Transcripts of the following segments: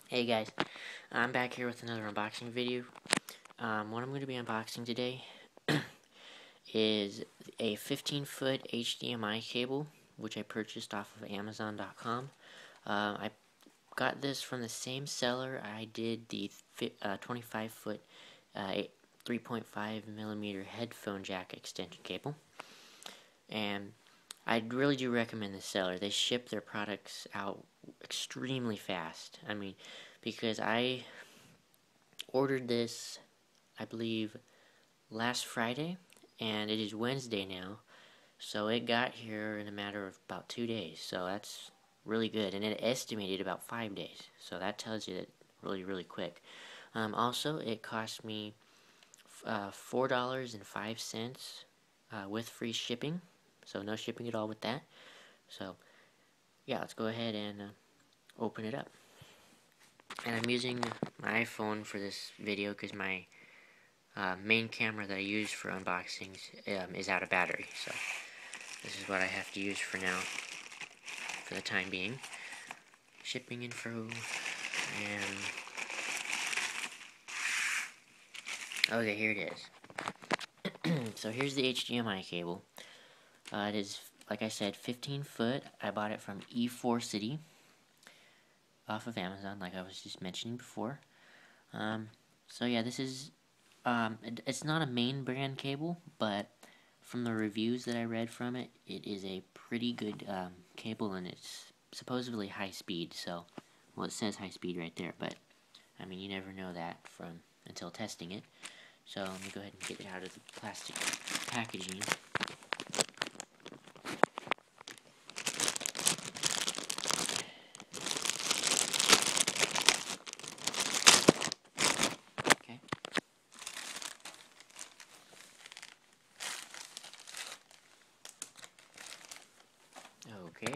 Hey guys, I'm back here with another unboxing video. What I'm going to be unboxing today is a 15-foot HDMI cable, which I purchased off of Amazon.com. I got this from the same seller I did the 25-foot 3.5 millimeter headphone jack extension cable. And I really do recommend this seller. They ship their products out extremely fast. I mean, because I ordered this, I believe, last Friday, and it is Wednesday now, so it got here in a matter of about 2 days, so that's really good, and it estimated about 5 days, so that tells you that really quick. Also, it cost me $4.05 with free shipping, so no shipping at all with that. So yeah, let's go ahead and open it up. And I'm using my iPhone for this video because my main camera that I use for unboxings is out of battery, so this is what I have to use for now, for the time being. Shipping info, and okay, here it is. So here's the HDMI cable. It is, like I said, 15 foot. I bought it from E4 City off of Amazon, like I was just mentioning before. So yeah, this is it's not a main brand cable, but from the reviews that I read from it, it is a pretty good cable, and it's supposedly high speed. So, well, it says high speed right there, but I mean, you never know that until testing it. So let me go ahead and get it out of the plastic packaging. Okay. Okay.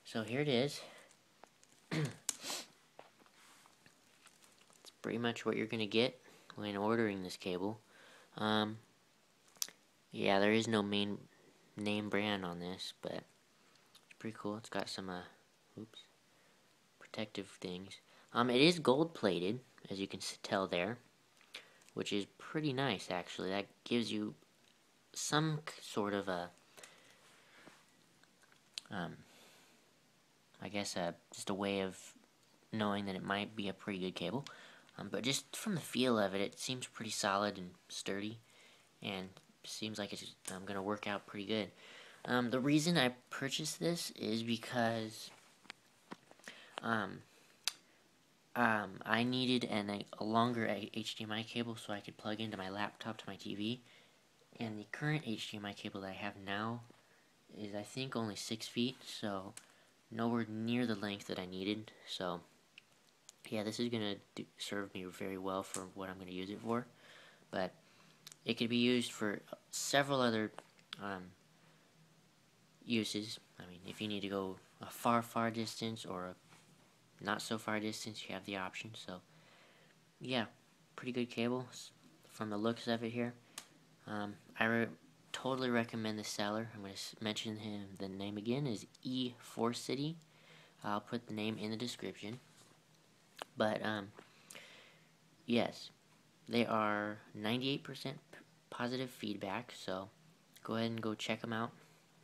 So here it is. It's pretty much what you're gonna get when ordering this cable. Yeah, there is no main name brand on this, but it's pretty cool. It's got some protective things. It is gold plated, as you can tell there, which is pretty nice actually. That gives you some sort of a I guess just a way of knowing that it might be a pretty good cable. But just from the feel of it, it seems pretty solid and sturdy, and seems like it's going to work out pretty good. The reason I purchased this is because I needed a longer HDMI cable so I could plug into my laptop to my TV, and the current HDMI cable that I have now is, I think, only 6 feet, so nowhere near the length that I needed. So yeah, this is going to serve me very well for what I'm going to use it for, but it could be used for several other uses. I mean, if you need to go a far distance or a not so far distance, you have the option. So yeah, pretty good cable from the looks of it here. I totally recommend the seller. I'm going to mention him. The name again is E4 City. I'll put the name in the description. But yes, they are 98% positive feedback, so go ahead and go check them out.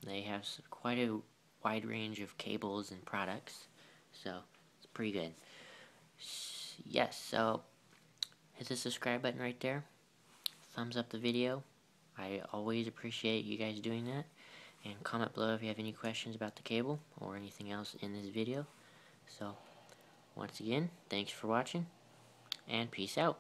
They have quite a wide range of cables and products, so it's pretty good. Yes, so hit the subscribe button right there. Thumbs up the video. I always appreciate you guys doing that. And comment below if you have any questions about the cable or anything else in this video. So, once again, thanks for watching, and peace out.